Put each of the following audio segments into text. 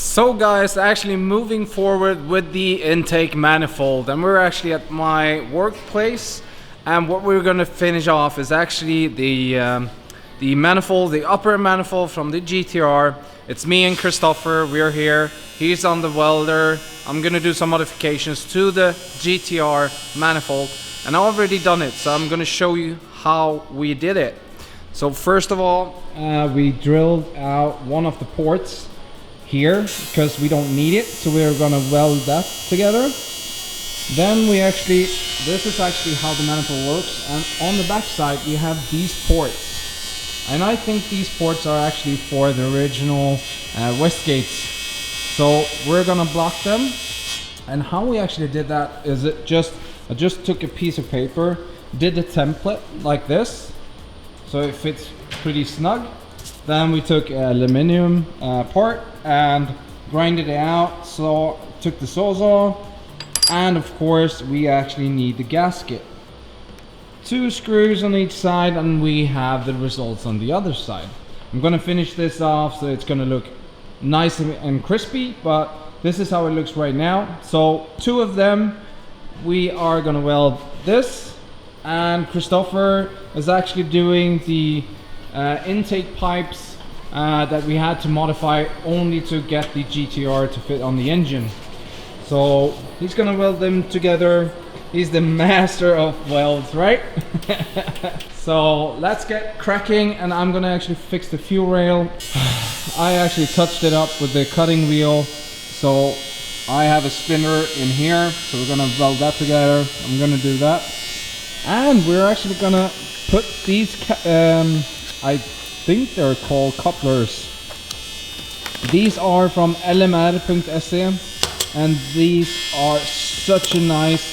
So guys, actually moving forward with the intake manifold, and we're actually at my workplace, and what we're gonna finish off is actually the manifold, the upper manifold from the GTR. It's me and Christopher, we're here. He's on the welder. I'm gonna do some modifications to the GTR manifold, and I've already done it, so I'm gonna show you how we did it. So first of all, we drilled out one of the ports here because we don't need it, so we're gonna weld that together. Then this is actually how the manifold works, and on the back side we have these ports, and I think these ports are actually for the original Westgates, so we're gonna block them. And how we actually did that is I just took a piece of paper, did the template like this, so it fits pretty snug. Then we took aluminum part and grinded it out, so took the sawzall, and of course we actually need the gasket. 2 screws on each side, and we have the results on the other side. I'm gonna finish this off so it's gonna look nice and crispy, but this is how it looks right now. So 2 of them, we are gonna weld this, and Christopher is actually doing the intake pipes that we had to modify only to get the GTR to fit on the engine. So he's gonna weld them together. He's the master of welds, right? So let's get cracking, and I'm gonna actually fix the fuel rail. I actually touched it up with the cutting wheel, so I have a spinner in here, so we're gonna weld that together. I'm gonna do that, and we're actually gonna put these I think they're called couplers. These are from lmr.se, and these are such a nice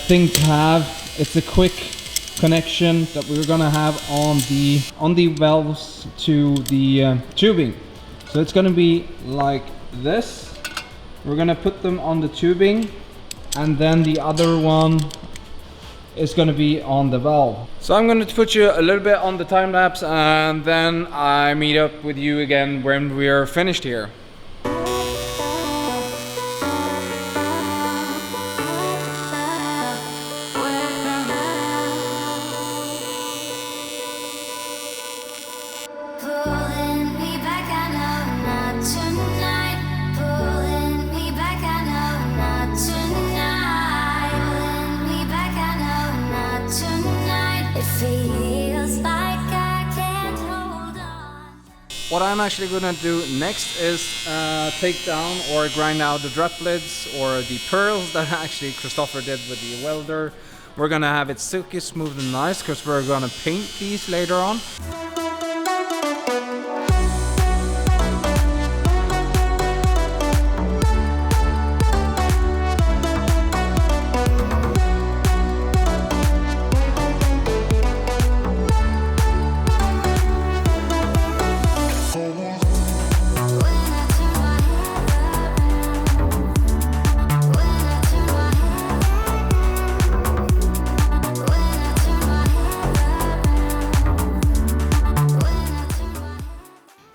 thing to have. It's a quick connection that we're gonna have on the valves to the tubing. So it's gonna be like this. We're gonna put them on the tubing, and then the other one is going to be on the valve. So I'm going to put you a little bit on the time lapse, and then I meet up with you again when we are finished here. What I'm actually gonna do next is take down or grind out the drop lids or the pearls that actually Christopher did with the welder. We're gonna have it silky smooth and nice because we're gonna paint these later on.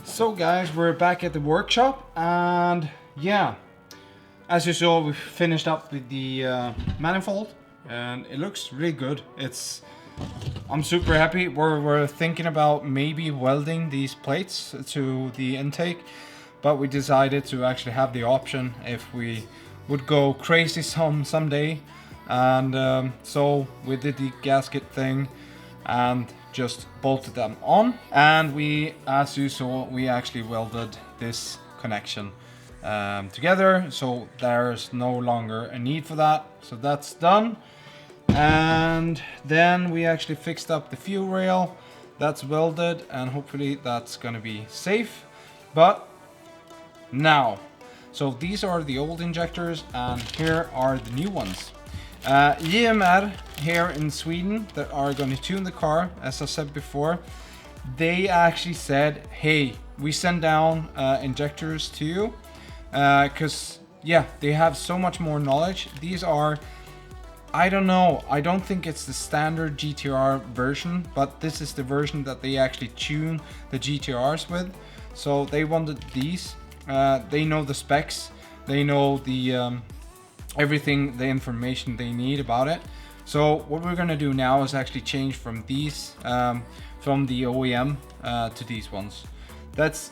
So guys, we're back at the workshop, and yeah, as you saw, we finished up with the manifold, and it looks really good. I'm super happy. We're thinking about maybe welding these plates to the intake, but we decided to actually have the option if we would go crazy someday, and so we did the gasket thing and just bolted them on, and we, as you saw, we actually welded this connection together, so there's no longer a need for that. So that's done, and then we actually fixed up the fuel rail. That's welded, and hopefully that's gonna be safe. But now, so these are the old injectors, and here are the new ones. JRM here in Sweden that are going to tune the car, as I said before, they actually said, hey, we send down injectors to you because yeah, they have so much more knowledge. These are, I don't know, I don't think it's the standard GTR version, but this is the version that they actually tune the GTRs with. So they wanted these They know the specs, they know the everything, the information they need about it. So what we're gonna do now is actually change from these, from the OEM to these ones. That's,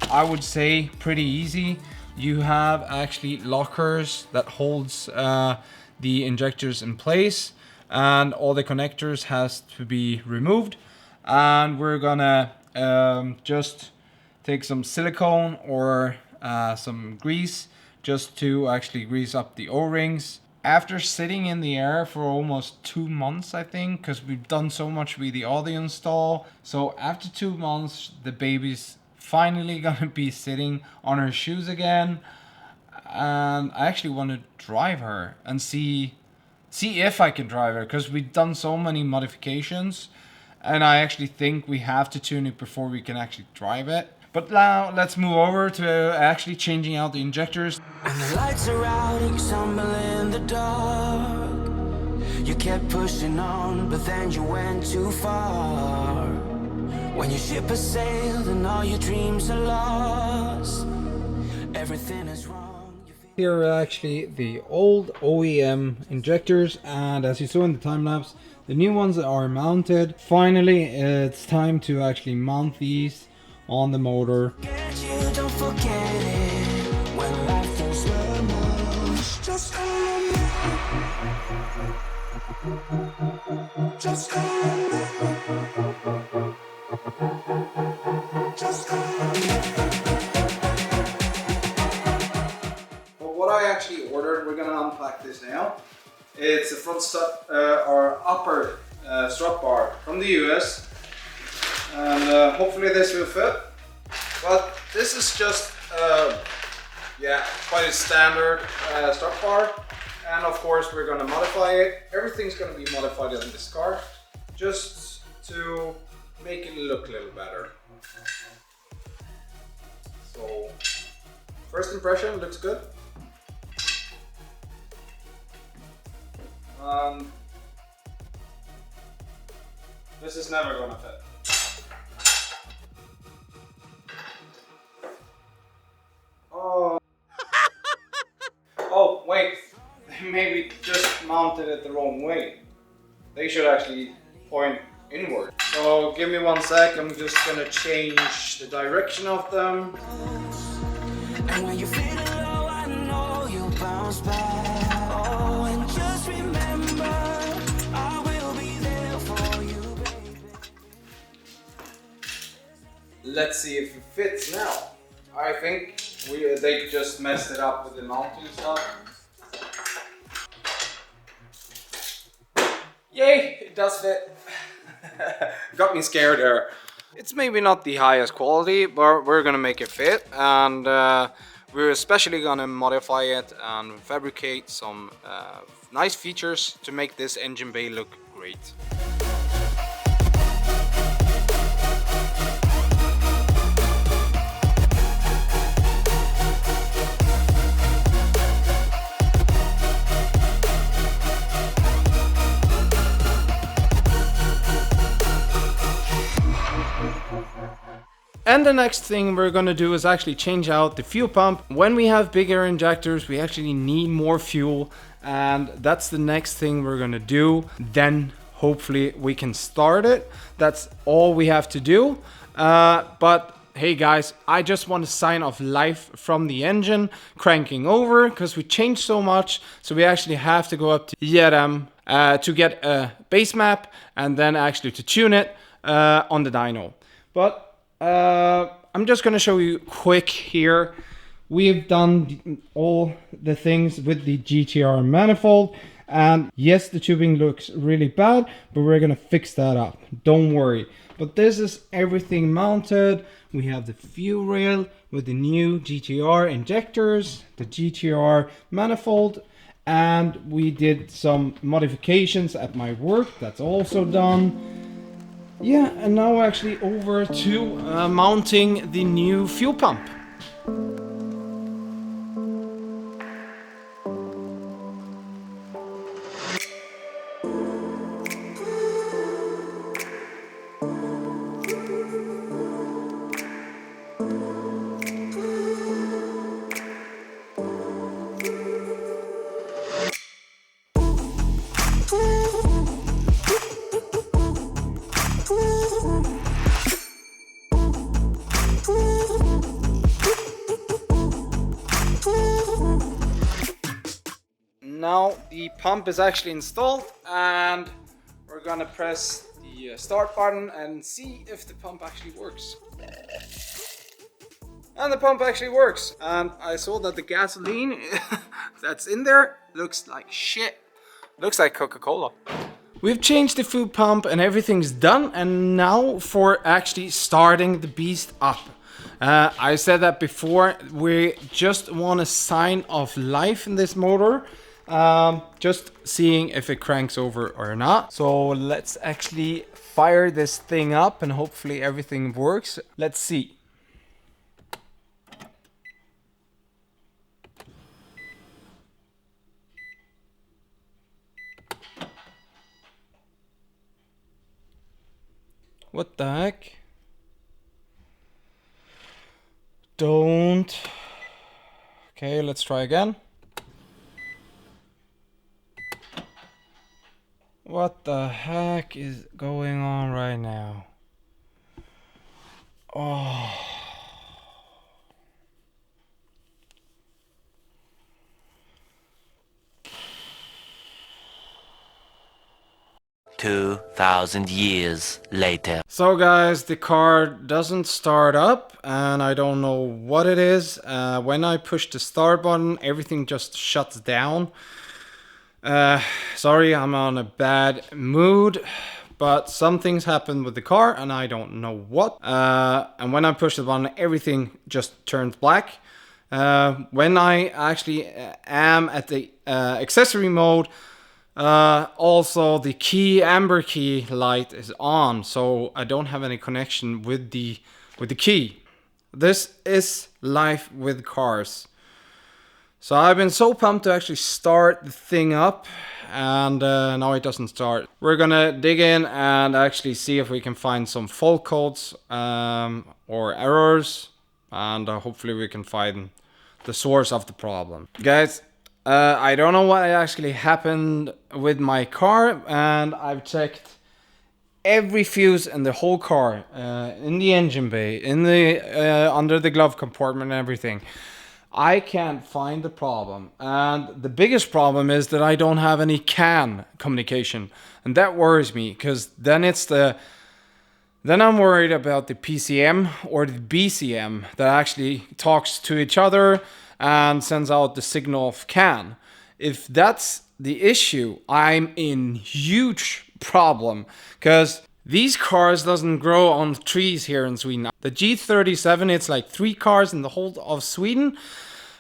I would say, pretty easy. You have actually lockers that holds the injectors in place, and all the connectors has to be removed. And we're gonna just take some silicone or some grease just to actually grease up the O-rings. After sitting in the air for almost 2 months, I think, because we've done so much with the audio install. So after 2 months, the baby's finally gonna be sitting on her shoes again. And I actually want to drive her and see if I can drive her, because we've done so many modifications. And I actually think we have to tune it before we can actually drive it. But now let's move over to actually changing out the injectors. When the lights are out and you stumble in the dark, you kept pushing on, but then you went too far. When your ship has sailed and all your dreams are lost, everything is wrong. Here are actually the old OEM injectors, and as you saw in the time lapse, the new ones are mounted. Finally, it's time to actually mount these on the motor. Don't forget it when life goes slow. Just What I actually ordered, we're gonna unpack this now. It's a front strut or upper strut bar from the US, and hopefully this will fit. But this is just yeah, quite a standard strut bar, and of course we're gonna modify it. Everything's gonna be modified in this car just to make it look a little better. So first impression, looks good. This is never gonna fit. Oh. Oh, wait. They maybe just mounted it the wrong way. They should actually point inward. So give me 1 sec, I'm just gonna change the direction of them. and when you feel low, I know you'll bounce back. Oh, and just remember, I will be there for you, baby. Let's see if it fits now. I think they just messed it up with the mounting stuff. Yay, it does fit. Got me scared there. It's maybe not the highest quality, but we're gonna make it fit, and we're especially gonna modify it and fabricate some nice features to make this engine bay look great. And the next thing we're gonna do is actually change out the fuel pump. When we have bigger injectors, we actually need more fuel, and that's the next thing we're gonna do. Then hopefully we can start it. That's all we have to do. But hey guys, I just want to sign off live from the engine, cranking over, because we changed so much. So we actually have to go up to JRM to get a base map, and then actually to tune it on the dyno. But I'm just gonna show you quick here. We've done all the things with the GTR Manifold, and yes, the tubing looks really bad, but we're gonna fix that up, don't worry. But this is everything mounted. We have the fuel rail with the new GTR injectors, the GTR Manifold, and we did some modifications at my work, that's also done. Yeah, and now actually over to mounting the new fuel pump. the pump is actually installed, and we're gonna press the start button and see if the pump actually works. And the pump actually works. And I saw that the gasoline that's in there looks like shit. Looks like Coca-Cola. We've changed the fuel pump and everything's done, and now for actually starting the beast up. I said that before, we just want a sign of life in this motor. Just seeing if it cranks over or not. So let's actually fire this thing up and hopefully everything works. Let's see. What the heck? Don't. Okay, let's try again. What the heck is going on right now? Oh. 2,000 years later. So guys, the car doesn't start up and I don't know what it is. When I push the start button, everything just shuts down. Sorry, I'm on a bad mood, but some things happened with the car and I don't know what. And when I push the button, everything just turns black. When I actually am at the accessory mode, also the key, amber key light is on, so I don't have any connection with the key. This is life with cars. So I've been so pumped to actually start the thing up, and now it doesn't start. We're gonna dig in and actually see if we can find some fault codes or errors, and hopefully we can find the source of the problem. Guys, I don't know what actually happened with my car, and I've checked every fuse in the whole car, in the engine bay, in the under the glove compartment and everything. I can't find the problem, and the biggest problem is that I don't have any CAN communication, and that worries me, because then I'm worried about the PCM or the BCM that actually talks to each other and sends out the signal of CAN. If that's the issue, I'm in huge problem, because these cars doesn't grow on trees here in Sweden. The G37, it's like 3 cars in the whole of Sweden,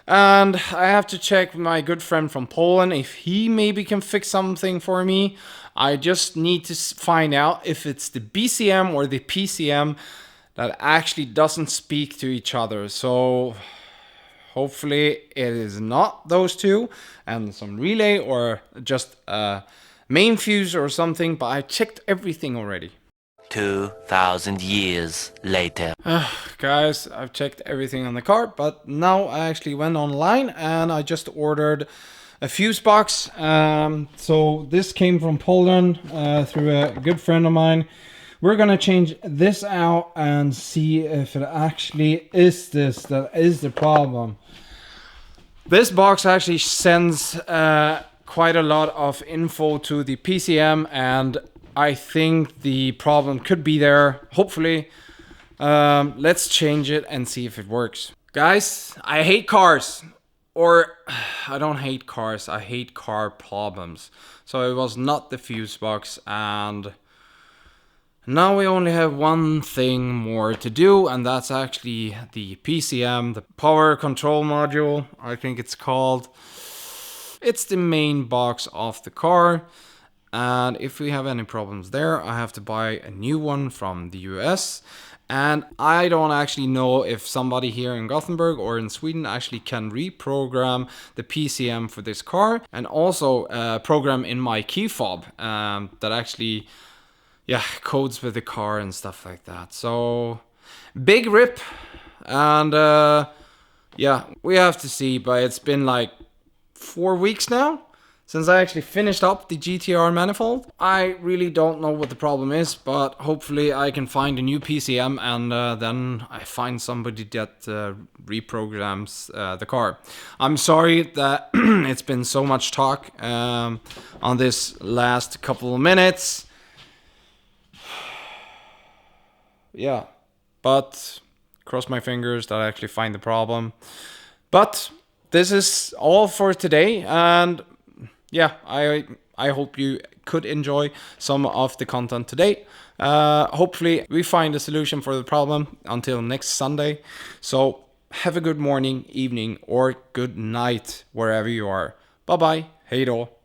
and I have to check with my good friend from Poland if he maybe can fix something for me. I just need to find out if it's the BCM or the PCM that actually doesn't speak to each other. So hopefully it is not those two and some relay or just a main fuse or something, but I checked everything already. 2,000 years later. Guys, I've checked everything on the car, but now I actually went online and I just ordered a fuse box. So this came from Poland through a good friend of mine. We're gonna change this out and see if it actually is this that is the problem. This box actually sends quite a lot of info to the PCM, and I think the problem could be there. Hopefully, let's change it and see if it works. Guys, I hate cars. Or, I don't hate cars, I hate car problems. So it was not the fuse box, and now we only have one thing more to do, and that's actually the PCM, the power control module, I think it's called. It's the main box of the car, and if we have any problems there, I have to buy a new one from the US. And I don't actually know if somebody here in Gothenburg or in Sweden actually can reprogram the PCM for this car, and also program in my key fob that actually codes with the car and stuff like that. So big rip, and we have to see, but it's been like 4 weeks now since I actually finished up the GTR Manifold. I really don't know what the problem is, but hopefully I can find a new PCM and then I find somebody that reprograms the car. I'm sorry that it's been so much talk on this last couple of minutes. Yeah, but cross my fingers that I actually find the problem. But this is all for today, and yeah, I hope you could enjoy some of the content today. Hopefully we find a solution for the problem until next Sunday. So have a good morning, evening, or good night wherever you are. Bye bye. Hej då.